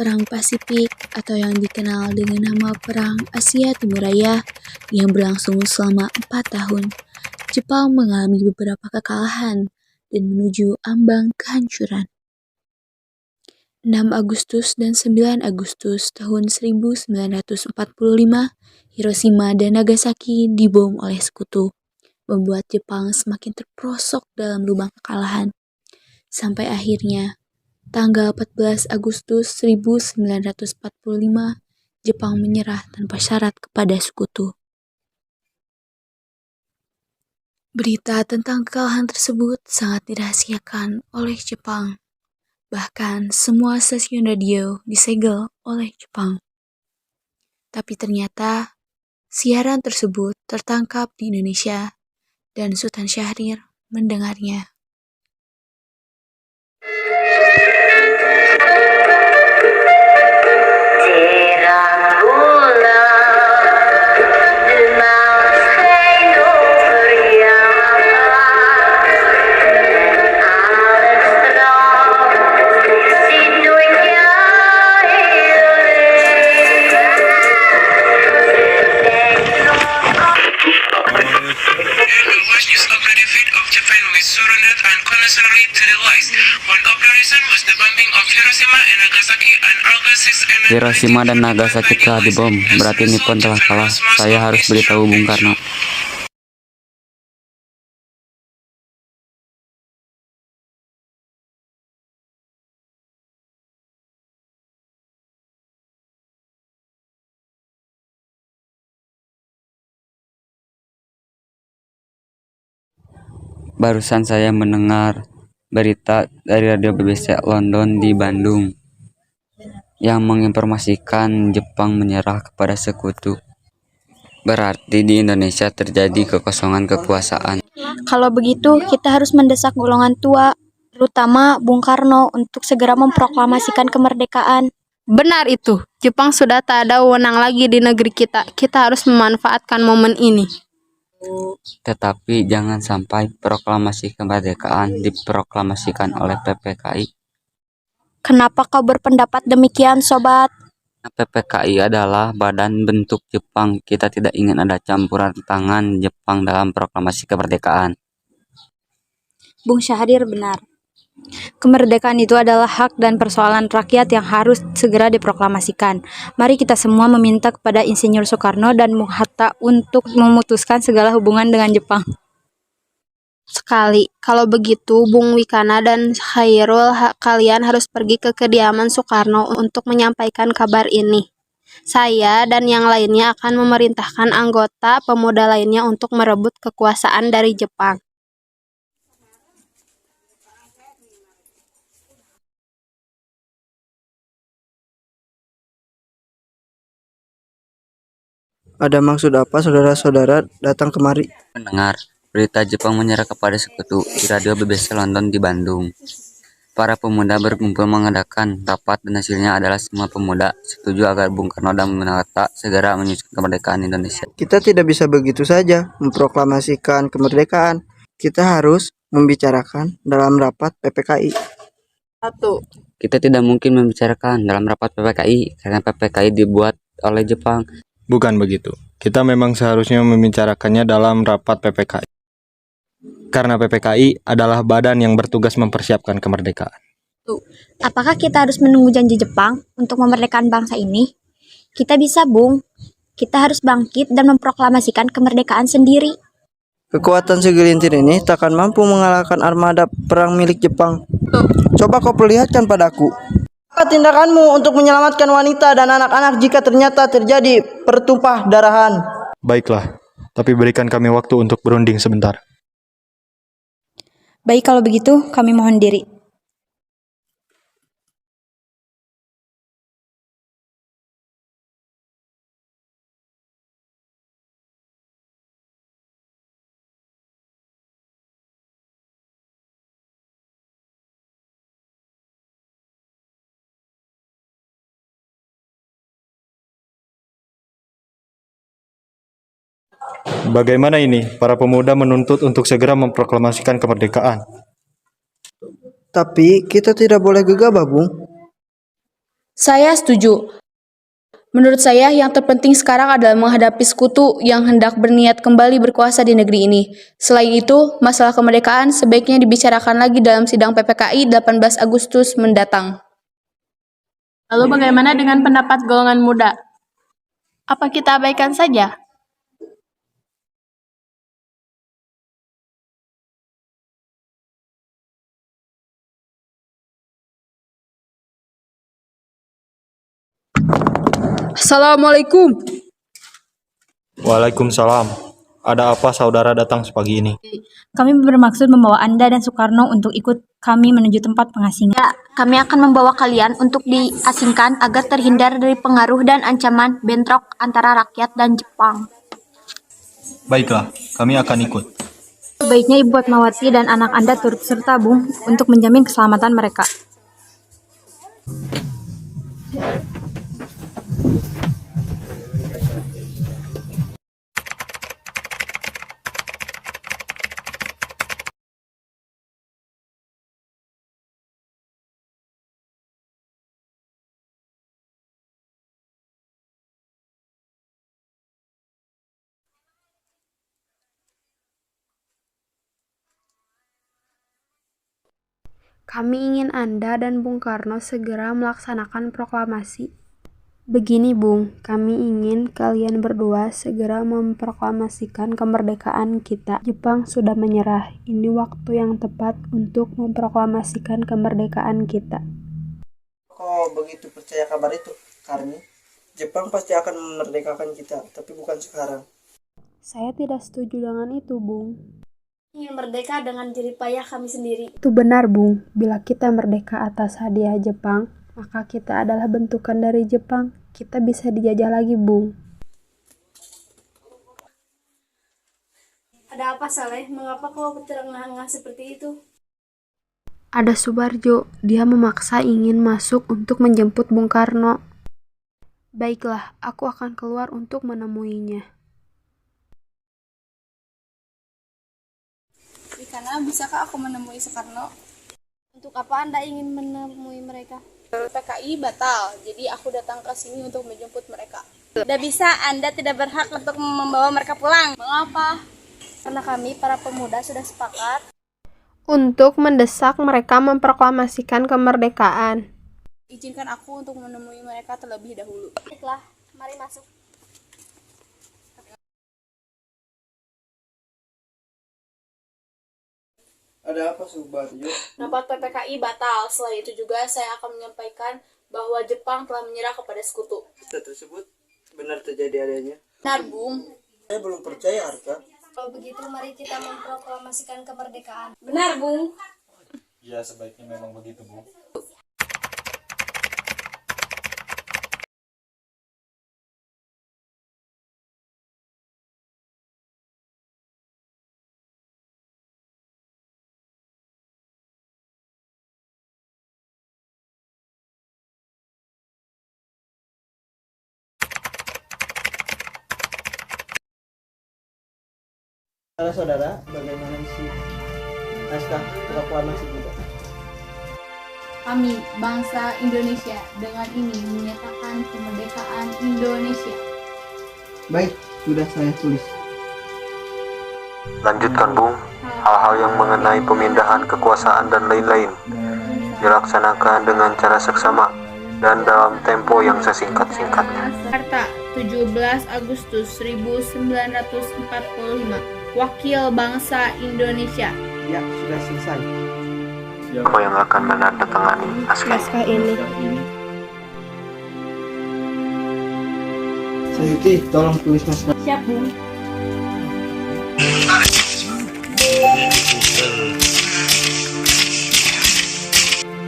Perang Pasifik atau yang dikenal dengan nama Perang Asia Timur Raya yang berlangsung selama 4 tahun, Jepang mengalami beberapa kekalahan dan menuju ambang kehancuran. 6 Agustus dan 9 Agustus tahun 1945, Hiroshima dan Nagasaki dibom oleh sekutu, membuat Jepang semakin terperosok dalam lubang kekalahan. Sampai akhirnya, tanggal 14 Agustus 1945, Jepang menyerah tanpa syarat kepada sekutu. Berita tentang kekalahan tersebut sangat dirahasiakan oleh Jepang. Bahkan semua stasiun radio disegel oleh Jepang. Tapi ternyata siaran tersebut tertangkap di Indonesia dan Sultan Syahrir mendengarnya. Hiroshima dan Nagasaki telah dibom, berarti Nippon telah kalah. Saya harus beritahu Bung Karno. Barusan saya mendengar berita dari radio BBC London di Bandung yang menginformasikan Jepang menyerah kepada sekutu. Berarti di Indonesia terjadi kekosongan kekuasaan. Kalau begitu, kita harus mendesak golongan tua, terutama Bung Karno, untuk segera memproklamasikan kemerdekaan. Benar itu, Jepang sudah tak ada wewenang lagi di negeri kita. Kita harus memanfaatkan momen ini. Tetapi jangan sampai proklamasi kemerdekaan diproklamasikan oleh PPKI. Kenapa kau berpendapat demikian, Sobat? PPKI adalah badan bentuk Jepang. Kita tidak ingin ada campuran tangan Jepang dalam proklamasi kemerdekaan. Bung Syahrir benar. Kemerdekaan itu adalah hak dan persoalan rakyat yang harus segera diproklamasikan. Mari kita semua meminta kepada Insinyur Soekarno dan Bung Hatta untuk memutuskan segala hubungan dengan Jepang. Sekali, kalau begitu Bung Wikana dan Khairul, kalian harus pergi ke kediaman Soekarno untuk menyampaikan kabar ini. Saya dan yang lainnya akan memerintahkan anggota pemuda lainnya untuk merebut kekuasaan dari Jepang. Ada maksud apa saudara-saudara datang kemari? Mendengar berita Jepang menyerah kepada sekutu di radio BBC London di Bandung. Para pemuda berkumpul mengadakan rapat dan hasilnya adalah semua pemuda setuju agar Bung Karno dan Bung Hatta segera menyusun kemerdekaan Indonesia. Kita tidak bisa begitu saja memproklamasikan kemerdekaan. Kita harus membicarakan dalam rapat PPKI. Kita tidak mungkin membicarakan dalam rapat PPKI karena PPKI dibuat oleh Jepang. Bukan begitu. Kita memang seharusnya membicarakannya dalam rapat PPKI. Karena PPKI adalah badan yang bertugas mempersiapkan kemerdekaan. Apakah kita harus menunggu janji Jepang untuk memerdekakan bangsa ini? Kita bisa, Bung. Kita harus bangkit dan memproklamasikan kemerdekaan sendiri. Kekuatan segelintir ini takkan mampu mengalahkan armada perang milik Jepang. Coba kau perlihatkan padaku. Apa tindakanmu untuk menyelamatkan wanita dan anak-anak jika ternyata terjadi pertumpah darahan? Baiklah, tapi berikan kami waktu untuk berunding sebentar. Baik, kalau begitu kami mohon diri. Bagaimana ini? Para pemuda menuntut untuk segera memproklamasikan kemerdekaan. Tapi kita tidak boleh gegabah, Bung. Saya setuju. Menurut saya, yang terpenting sekarang adalah menghadapi sekutu yang hendak berniat kembali berkuasa di negeri ini. Selain itu, masalah kemerdekaan sebaiknya dibicarakan lagi dalam sidang PPKI 18 Agustus mendatang. Lalu bagaimana dengan pendapat golongan muda? Apa kita abaikan saja? Assalamualaikum. Waalaikumsalam. Ada apa saudara datang sepagi ini? Kami bermaksud membawa Anda dan Soekarno untuk ikut kami menuju tempat pengasingan. Ya, kami akan membawa kalian untuk diasingkan agar terhindar dari pengaruh dan ancaman bentrok antara rakyat dan Jepang. Baiklah, kami akan ikut. Sebaiknya Ibu Fatmawati dan anak Anda turut serta, Bung, untuk menjamin keselamatan mereka. Kami ingin Anda dan Bung Karno segera melaksanakan proklamasi. Begini Bung, kami ingin kalian berdua segera memproklamasikan kemerdekaan kita. Jepang sudah menyerah. Ini waktu yang tepat untuk memproklamasikan kemerdekaan kita. Kok begitu percaya kabar itu, Karni? Jepang pasti akan memerdekakan kita, tapi bukan sekarang. Saya tidak setuju dengan itu, Bung. Ingin merdeka dengan jerih payah kami sendiri. Itu benar, Bung. Bila kita merdeka atas hadiah Jepang, maka kita adalah bentukan dari Jepang. Kita bisa dijajah lagi, Bung. Ada apa, Saleh? Mengapa kau terengah-engah seperti itu? Ada Subarjo. Dia memaksa ingin masuk untuk menjemput Bung Karno. Baiklah, aku akan keluar untuk menemuinya. Karena bisakah aku menemui Soekarno? Untuk apa Anda ingin menemui mereka? PKI batal, jadi aku datang ke sini untuk menjemput mereka. Tidak bisa, Anda tidak berhak untuk membawa mereka pulang. Mengapa? Karena kami, para pemuda, sudah sepakat untuk mendesak mereka memproklamasikan kemerdekaan. Izinkan aku untuk menemui mereka terlebih dahulu. Baiklah, mari masuk. Ada apa, Subarjo? Rapat PPKI batal. Setelah itu juga saya akan menyampaikan bahwa Jepang telah menyerah kepada sekutu. Berita tersebut benar terjadi adanya? Benar, Bung. Saya belum percaya, Arka. Kalau begitu, mari kita memproklamasikan kemerdekaan. Benar, Bung. Ya, sebaiknya memang begitu, Bu. Saudara, bagaimana isi naskah proklamasi kita? Kami, bangsa Indonesia, dengan ini menyatakan kemerdekaan Indonesia. Baik, sudah saya tulis. Lanjutkan, Bung. Hal-hal yang mengenai pemindahan kekuasaan dan lain-lain dilaksanakan dengan cara seksama dan dalam tempo yang sesingkat-singkatnya. Jakarta, 17 Agustus 1945. Wakil Bangsa Indonesia. Ya, sudah selesai. Siapa yang akan menandatangani naskah ini? Sayuti, tolong tulis naskah. Siap, Bung.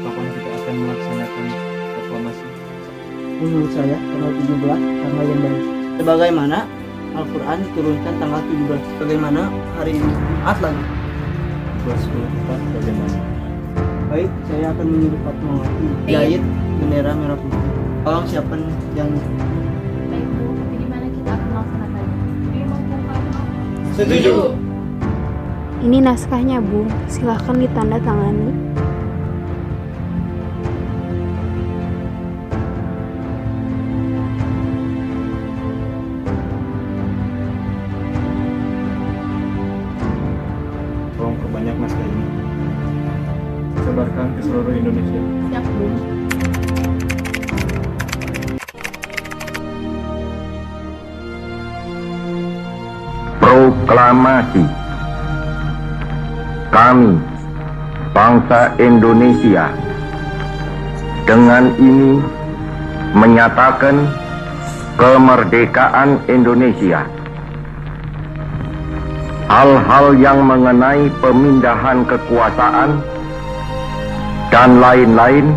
Kapan kita akan melaksanakan proklamasi? Menurut saya, tanggal 17 tanggal yang baik. Sebagaimana Al-Quran diturunkan tanggal 17. Bagaimana hari ini Jumat lagi? 24 bagaimana? Baik, saya akan menyuruh Fatmawati jahit bendera merah putih. Tolong siapkan yang Baik, Bu, tapi di mana kita akan melaksanakannya? Di rumah Bung Karno. setuju. Ini naskahnya, Bung. Silahkan ditanda tangani. Tolong perbanyak naskah ini. Sebarkan ke seluruh Indonesia. Siap, Bung. Proklamasi. Kami, bangsa Indonesia, dengan ini menyatakan kemerdekaan Indonesia. Hal-hal yang mengenai pemindahan kekuasaan dan lain-lain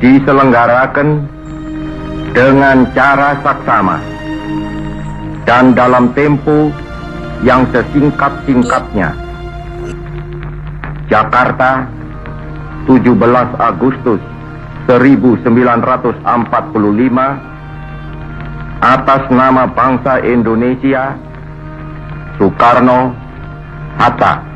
diselenggarakan dengan cara saksama dan dalam tempo yang sesingkat-singkatnya. Jakarta, 17 Agustus 1945, atas nama bangsa Indonesia, Soekarno, Hatta.